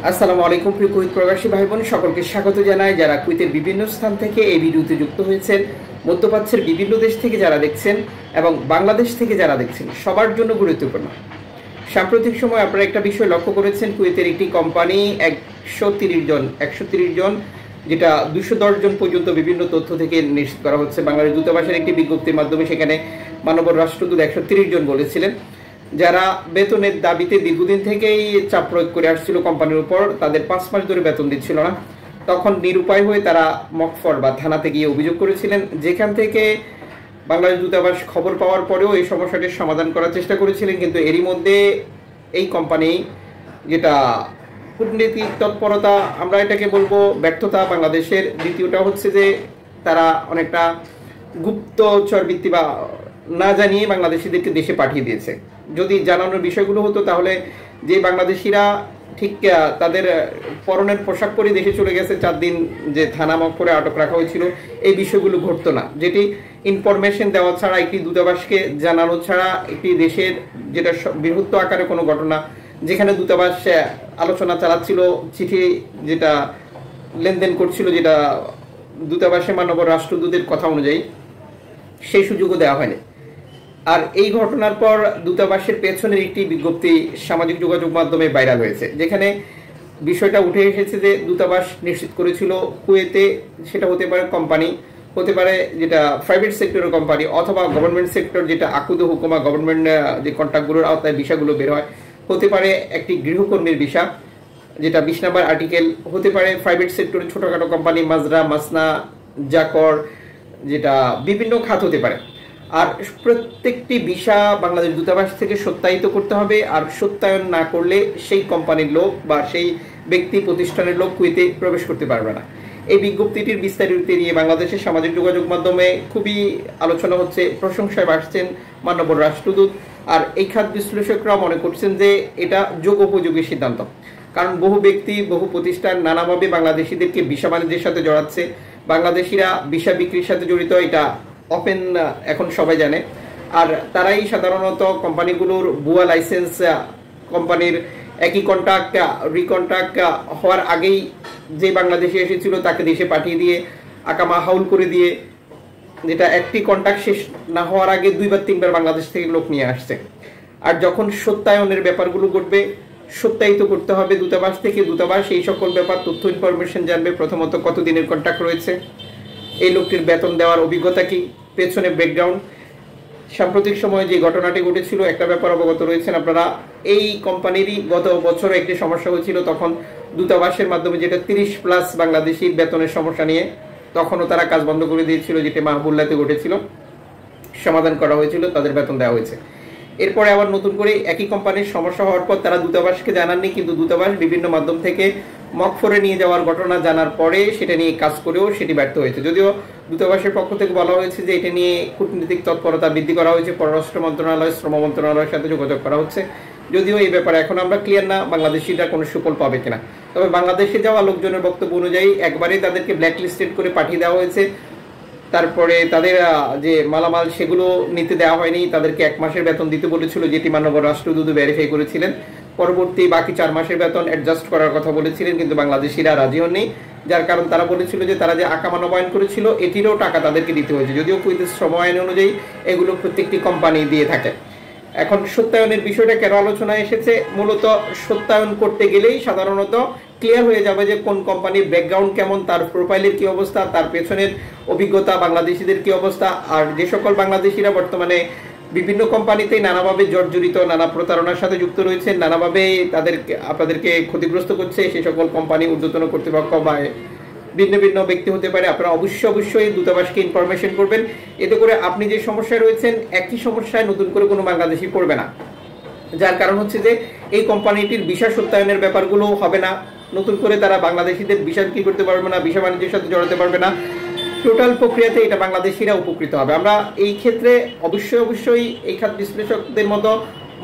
আসসালামু আলাইকুম প্রিয় কুইত প্রবাসী ভাই বোন সকলকে স্বাগত জানাই। যারা কুইতের বিভিন্ন স্থান থেকে এই ভিডিওতে যুক্ত হয়েছেন, মধ্যপ্রাচ্যের বিভিন্ন দেশ থেকে যারা দেখছেন এবং বাংলাদেশ থেকে যারা দেখছেন, সবার জন্য গুরুত্বপূর্ণ। সাম্প্রতিক সময় আপনারা একটা বিষয় লক্ষ্য করেছেন, কুয়েতের একটি কোম্পানি 130 জন যেটা 210 জন পর্যন্ত বিভিন্ন তথ্য থেকে নিশ্চিত করা হচ্ছে। বাংলাদেশ দূতাবাসের একটি বিজ্ঞপ্তির মাধ্যমে সেখানে মাননীয় রাষ্ট্রদূত 130 জন বলেছিলেন, যারা বেতনের দাবিতে দীর্ঘদিন থেকেই চাপ প্রয়োগ করে আসছিল কোম্পানির উপর, তাদের 5 মাস ধরে বেতন দিচ্ছিল না। তখন নিরুপায় হয়ে তারা মকফর বা থানাতে গিয়ে অভিযোগ করেছিলেন, যেখান থেকে বাংলাদেশ দূতাবাস খবর পাওয়ার পরেও এই সমস্যাটির সমাধান করার চেষ্টা করেছিলেন। কিন্তু এরই মধ্যে এই কোম্পানি, যেটা কূটনীতিক তৎপরতা, আমরা এটাকে বলবো ব্যর্থতা বাংলাদেশের। দ্বিতীয়টা হচ্ছে যে তারা অনেকটা গুপ্তচর বৃত্তি বা না জানিয়ে বাংলাদেশিদেরকে দেশে পাঠিয়ে দিয়েছে। যদি জানানোর বিষয়গুলো হতো তাহলে যে বাংলাদেশিরা ঠিক তাদের পরনের পোশাক পরে দেশে চলে গেছে 4 দিন যে থানা মকফরে আটক রাখা হয়েছিল, এই বিষয়গুলো ঘটতো না। যেটি ইনফরমেশন দেওয়া ছাড়া, একটি দূতাবাসকে জানানো ছাড়া, একটি দেশের যেটা বৃহত্ত আকারে কোনো ঘটনা, যেখানে দূতাবাস আলোচনা চালাচ্ছিল, চিঠি যেটা লেনদেন করছিল, যেটা দূতাবাসে মাননীয় রাষ্ট্রদূতের কথা অনুযায়ী, সেই সুযোগও দেওয়া হয়নি। আর এই ঘটনার পর দূতাবাসের পেছনের একটি বিজ্ঞপ্তি সামাজিক যোগাযোগ মাধ্যমে ভাইরাল হয়েছে, যেখানে বিষয়টা উঠে এসেছে যে দূতাবাস নিশ্চিত করেছিল কুয়েতে, সেটা হতে পারে কোম্পানি, হতে পারে যেটা প্রাইভেট সেক্টরের কোম্পানি, অথবা গভর্নমেন্ট সেক্টর যেটা আকুদ হুকুমা, গভর্নমেন্ট যে কন্ট্রাক্টগুলোর আওতায় ভিসাগুলো বের হয়, হতে পারে একটি গৃহকর্মীর ভিসা যেটা 20 নম্বর আর্টিকেল, হতে পারে প্রাইভেট সেক্টরের ছোটখাটো কোম্পানি মাজরা, মাসনা, জাকর, যেটা বিভিন্ন খাত হতে পারে। আর প্রত্যেকটি ভিসা বাংলাদেশ দূতাবাস থেকে সত্যায়িত করতে হবে, আর সত্যায়ন না করলে সেই কোম্পানির লোক বা সেই ব্যক্তি প্রতিষ্ঠানের লোক কুয়েতে প্রবেশ করতে পারবে না। এই বিজ্ঞপ্তিটির বিস্তারিত নিয়ে বাংলাদেশের সামাজিক যোগাযোগ মাধ্যমে খুবই আলোচনা হচ্ছে, প্রশংসায় আসছেন মাননীয় রাষ্ট্রদূত। আর এই খাত বিশ্লেষকরা মনে করছেন যে এটা যোগোপযোগী সিদ্ধান্ত, কারণ বহু ব্যক্তি, বহু প্রতিষ্ঠান নানাভাবে বাংলাদেশিদেরকে ভিসা বাণিজ্যের সাথে জড়াচ্ছে। বাংলাদেশিরা ভিসা বিক্রির সাথে জড়িত, এটা ওপেন এখন সবাই জানে। আর তারাই সাধারণত কোম্পানিগুলোর ভুয়া লাইসেন্স, কোম্পানির একই কন্ট্রাক্ট রিকন্ট্রাক্ট হওয়ার আগেই যে বাংলাদেশি এসেছিল তাকে দেশে পাঠিয়ে দিয়ে আকামা হাউল করে দিয়ে, যেটা একটি কন্ট্রাক্ট শেষ না হওয়ার আগে 2 বা 3 বার বাংলাদেশ থেকে লোক নিয়ে আসছে। আর যখন সত্যায়নের ব্যাপারগুলো ঘটবে, সত্যায়িত করতে হবে দূতাবাস থেকে, দূতাবাস এই সকল ব্যাপার তথ্য ইনফরমেশন জানবে। প্রথমত কত দিনের কন্ট্রাক্ট রয়েছে, এই লোকটির বেতন দেওয়ার অভিজ্ঞতা কি, পেছনে ব্যাকগ্রাউন্ড। সাম্প্রতিক সময়ে যে ঘটনাটি ঘটেছিল, একটা ব্যাপার অবগত রয়েছেন আপনারা, এই কোম্পানিরই গত বছর একটি সমস্যা হয়েছিল, তখন দূতাবাসের মাধ্যমে যেটা 30+ বাংলাদেশির বেতনের সমস্যা নিয়ে, তখনও তারা কাজ বন্ধ করে দিয়েছিল, যেটি মাহবুল্লাতে ঘটেছিল, সমাধান করা হয়েছিল, তাদের বেতন দেওয়া হয়েছে। এরপরে আবার নতুন করে একই কোম্পানির সমস্যা হওয়ার পর তারা দূতাবাসকে জানাননি, কিন্তু দূতাবাস বিভিন্ন মাধ্যম থেকে মকফরে নিয়ে যাওয়ার ঘটনা জানার পরে সেটা নিয়ে কাজ করেও সেটি ব্যর্থ হয়েছে। যদিও দূতাবাসের পক্ষ থেকে বলা হয়েছে যে এটা নিয়ে কূটনীতিক তৎপরতা বৃদ্ধি করা হয়েছে, পররাষ্ট্র মন্ত্রণালয়, শ্রম মন্ত্রণালয়ের সাথে যোগাযোগ করা হচ্ছে। যদিও এই ব্যাপারে এখন আমরা ক্লিয়ার না বাংলাদেশিরা কোনো সুফল পাবে কিনা। তবে বাংলাদেশে যাওয়া লোকজনের বক্তব্য অনুযায়ী একবারেই তাদেরকে ব্ল্যাকলিস্টেড করে পাঠিয়ে দেওয়া হয়েছে। তারপরে তাদের যে মালামাল সেগুলো নিতে দেওয়া হয়নি, তাদেরকে 1 মাসের বেতন দিতে বলেছিল, যেটি মাননীয় রাষ্ট্রদূত ভেরিফাই করেছিলেন। পরবর্তী বাকি 4 মাসের বেতন অ্যাডজাস্ট করার কথা বলেছিলেন, কিন্তু বাংলাদেশিরা রাজি হননি। যার কারণ তারা বলেছিল যে তারা যে আকামা নবায়ন করেছিল এটিরও টাকা তাদেরকে দিতে হয়েছে, যদিও কুয়েতের শ্রম আইন অনুযায়ী এগুলো প্রত্যেকটি কোম্পানি দিয়ে থাকে। এখন সত্যায়নের বিষয়টা কেন আলোচনায় এসেছে, মূলত সত্যায়ন করতে গেলেই সাধারণত ক্লিয়ার হয়ে যাবে যে কোন কোম্পানির ব্যাকগ্রাউন্ড কেমন, তার প্রোফাইলের কি অবস্থা, তার পেছনের অভিজ্ঞতা, বাংলাদেশিদের কি অবস্থা। আর যে সকল বাংলাদেশিরা বর্তমানে বিভিন্ন কোম্পানিতেই নানাভাবে জর্জরিত, নানা প্রতারণার সাথে যুক্ত রয়েছে, নানাভাবে আপনাদেরকে ক্ষতিগ্রস্ত করছে, সে সকল কোম্পানি, ঊর্ধ্বতন কর্তৃপক্ষ বা ভিন্ন ভিন্ন ব্যক্তি হতে পারে, আপনারা অবশ্যই দূতাবাসকে ইনফরমেশন করবেন। এতে করে আপনি যে সমস্যায় রয়েছেন একই সমস্যায় নতুন করে কোনো বাংলাদেশি পড়বে না। যার কারণ হচ্ছে যে এই কোম্পানিটির ভিসা সত্যায়নের ব্যাপারগুলো হবে না, নতুন করে তারা বাংলাদেশিদের ভিসা কি করতে পারবে না, ভিসা বাণিজ্যের সাথে জড়াতে পারবে না। টোটাল প্রক্রিয়াতে এটা বাংলাদেশিরা উপকৃত হবে। আমরা এই ক্ষেত্রে অবশ্যই এই খাত বিশ্লেষকদের মতো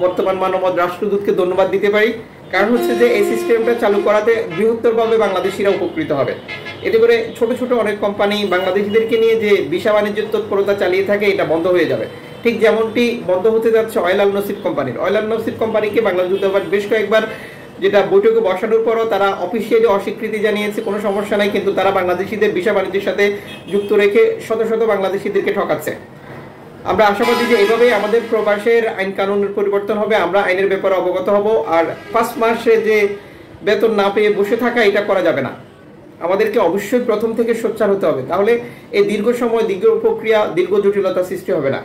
বর্তমান মাননীয় রাষ্ট্রদূতকে ধন্যবাদ দিতে পারি, কারণ হচ্ছে যে এই সিস্টেমটা চালু করাতে বৃহত্তরভাবে বাংলাদেশিরা উপকৃত হবে। এতে করে ছোট ছোট অনেক কোম্পানি বাংলাদেশিদেরকে নিয়ে যে ভিসা বাণিজ্যের তৎপরতা চালিয়ে থাকে, এটা বন্ধ হয়ে যাবে। ঠিক যেমনটি বন্ধ হতে যাচ্ছে অয়েল আল নসিব কোম্পানির। অয়েল আল নসিব কোম্পানিকে বাংলাদেশ দূতাবাস বেশ কয়েকবার যেটা বৈঠকে বসানোর পরও তারা অফিসিয়ালি অস্বীকৃতি জানিয়েছে কোনো সমস্যা নাই, কিন্তু তারা বাংলাদেশিদের ভিসা বাণিজ্যের সাথে যুক্ত রেখে শত শত বাংলাদেশিদেরকে ঠকাচ্ছে। আমরা আশাবাদী যে এইভাবেই আমাদের প্রবাসের আইন কানুনের পরিবর্তন হবে, আমরা আইনের ব্যাপারে অবগত হব। আর 5 মাসে যে বেতন না পেয়ে বসে থাকা, এটা করা যাবে না। আমাদেরকে অবশ্যই প্রথম থেকে সোচ্চার হতে হবে, তাহলে এই দীর্ঘ সময়, দীর্ঘ প্রক্রিয়া, দীর্ঘ জটিলতা সৃষ্টি হবে না।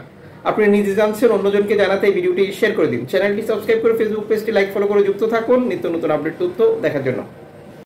আপনি নিজে জানছেন, অন্যজনকে জানাতে এই ভিডিওটি শেয়ার করে দিন। চ্যানেলটি সাবস্ক্রাইব করে ফেসবুক পেজটি লাইক ফলো করে যুক্ত থাকুন নিত্য নতুন আপডেট তথ্য দেখার জন্য।